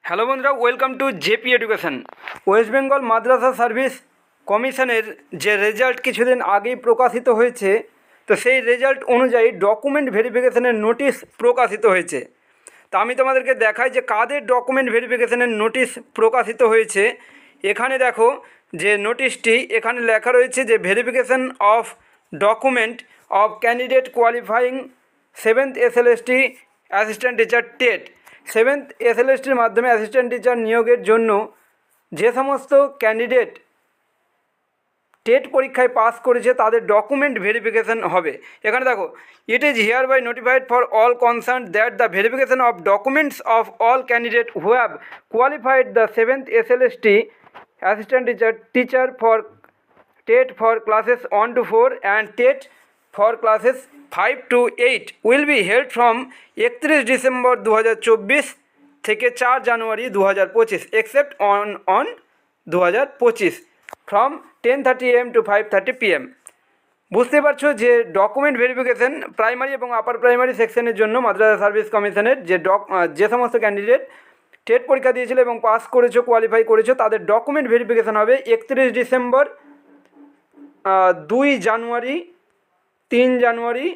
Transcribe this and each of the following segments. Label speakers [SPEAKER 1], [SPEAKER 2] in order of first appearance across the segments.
[SPEAKER 1] Hello বন্ধুরা, welcome to JP education. West Bengal Madrasah service কমিশনের যে রেজাল্ট কিছুদিন আগেই প্রকাশিত হয়েছে, তো সেই রেজাল্ট অনুযায়ী ডকুমেন্ট ভেরিফিকেশনের নোটিশ প্রকাশিত হয়েছে। তা আমি তোমাদেরকে দেখাই যে কাদের ডকুমেন্ট ভেরিফিকেশনের নোটিশ প্রকাশিত হয়েছে। এখানে দেখো যে নোটিশটি এখানে লেখা রয়েছে যে verification of document of candidate qualifying 7th SLST assistant teacher TET. 7th SLSTর মাধ্যমে অ্যাসিস্ট্যান্ট টিচার নিয়োগের জন্য যে সমস্ত ক্যান্ডিডেট টেট পরীক্ষায় পাস করেছে তাদের ডকুমেন্ট ভেরিফিকেশন হবে। এখানে দেখো, it is hereby notified for all concern that the verification of documents of all candidate who have qualified the 7th SLST assistant teacher for TET for classes 1 to 4 and TET for classes 5 to 8 will be held from 31 December 2024 থেকে 4 জানুয়ারি 2025 except on 2025 from 10:30 AM to 5:30 PM। বুঝতে পারছো যে document verification primary এবং upper primary সেকশনের জন্য মাদ্রাসা service কমিশনের যে সমস্ত ক্যান্ডিডেট টেট পরীক্ষা দিয়েছিল এবং পাস করেছো, কোয়ালিফাই করেছো, তাদের ডকুমেন্ট ভেরিফিকেশন হবে 31 ডিসেম্বর, 2 জানুয়ারি, 3 জানুয়ারি,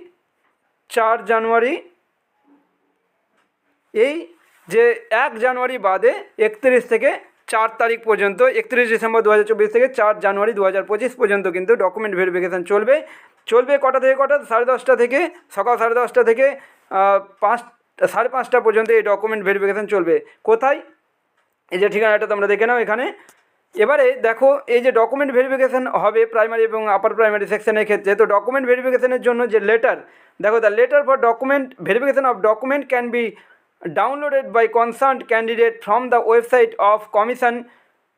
[SPEAKER 1] 4 জানুয়ারি, এই যে 1 জানুয়ারি বাদে 31 থেকে 4 তারিখ পর্যন্ত, 31 ডিসেম্বর 2024 থেকে 4 জানুয়ারি 2025 পর্যন্ত কিন্তু ডকুমেন্ট ভেরিফিকেশান চলবে কটা থেকে কটা? 10:30 থেকে, সকাল 10:30 থেকে 5:30 পর্যন্ত এই ডকুমেন্ট ভেরিফিকেশান চলবে। কোথায়? এই যে ঠিকানাটা তোমরা দেখে নাও এখানে। এবারে দেখো, এই যে ডকুমেন্ট ভেরিফিকেশান হবে প্রাইমারি এবং আপার প্রাইমারি সেকশনের ক্ষেত্রে, তো ডকুমেন্ট ভেরিফিকেশানের জন্য যে লেটার, দেখো, the letter for document verification of document can be downloaded by concerned candidate from the website of commission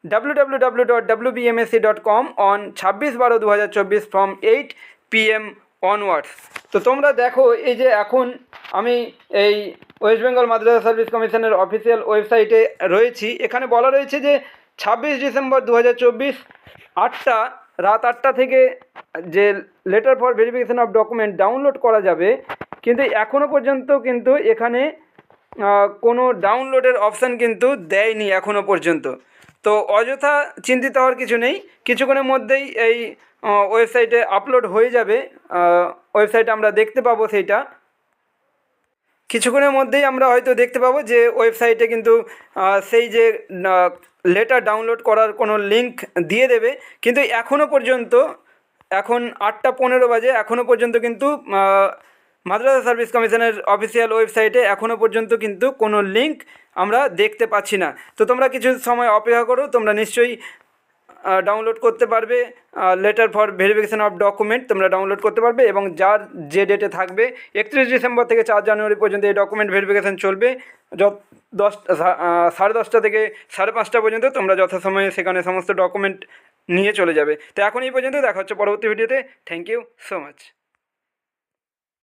[SPEAKER 1] www.wbmsc.com on 26/12/2024 from 8 PM onwards. তো তোমরা দেখো, এই যে এখন আমি এই ওয়েস্ট বেঙ্গল মাদ্রাসা সার্ভিস কমিশনের অফিসিয়াল ওয়েবসাইটে রয়েছি। এখানে বলা রয়েছে যে 26 ডিসেম্বর 2024 রাত 8টা থেকে যে letter for verification of document download করা যাবে, কিন্তু এখনও পর্যন্ত কিন্তু এখানে কোনো ডাউনলোডের অপশান কিন্তু দেয়নি এখনও পর্যন্ত। তো অযথা চিন্তিত হওয়ার কিছু নেই, কিছুক্ষণের মধ্যেই এই ওয়েবসাইটে আপলোড হয়ে যাবে। ওয়েবসাইটে আমরা দেখতে পাবো, সেইটা কিছুক্ষণের মধ্যেই আমরা হয়তো দেখতে পাবো যে ওয়েবসাইটে কিন্তু সেই যে লেটার ডাউনলোড করার কোনো লিঙ্ক দিয়ে দেবে। কিন্তু এখনও পর্যন্ত, এখন 8:15 বাজে, এখনও পর্যন্ত কিন্তু মাদ্রাসা সার্ভিস কমিশনের অফিসিয়াল ওয়েবসাইটে এখনও পর্যন্ত কিন্তু কোনো লিঙ্ক আমরা দেখতে পাচ্ছি না। তো তোমরা কিছু সময় অপেক্ষা করো, তোমরা নিশ্চয়ই ডাউনলোড করতে পারবে। Letter for verification of document তোমরা ডাউনলোড করতে পারবে, এবং যার যে ডেটে থাকবে 31 ডিসেম্বর থেকে 4 জানুয়ারি পর্যন্ত এই ডকুমেন্ট ভেরিফিকেশান চলবে। 10:30 থেকে 5:30 পর্যন্ত তোমরা যথাসময়ে সেখানে সমস্ত ডকুমেন্ট নিয়ে চলে যাবে। তো এখন এই পর্যন্ত, দেখা হচ্ছে পরবর্তী ভিডিওতে। Thank you so much.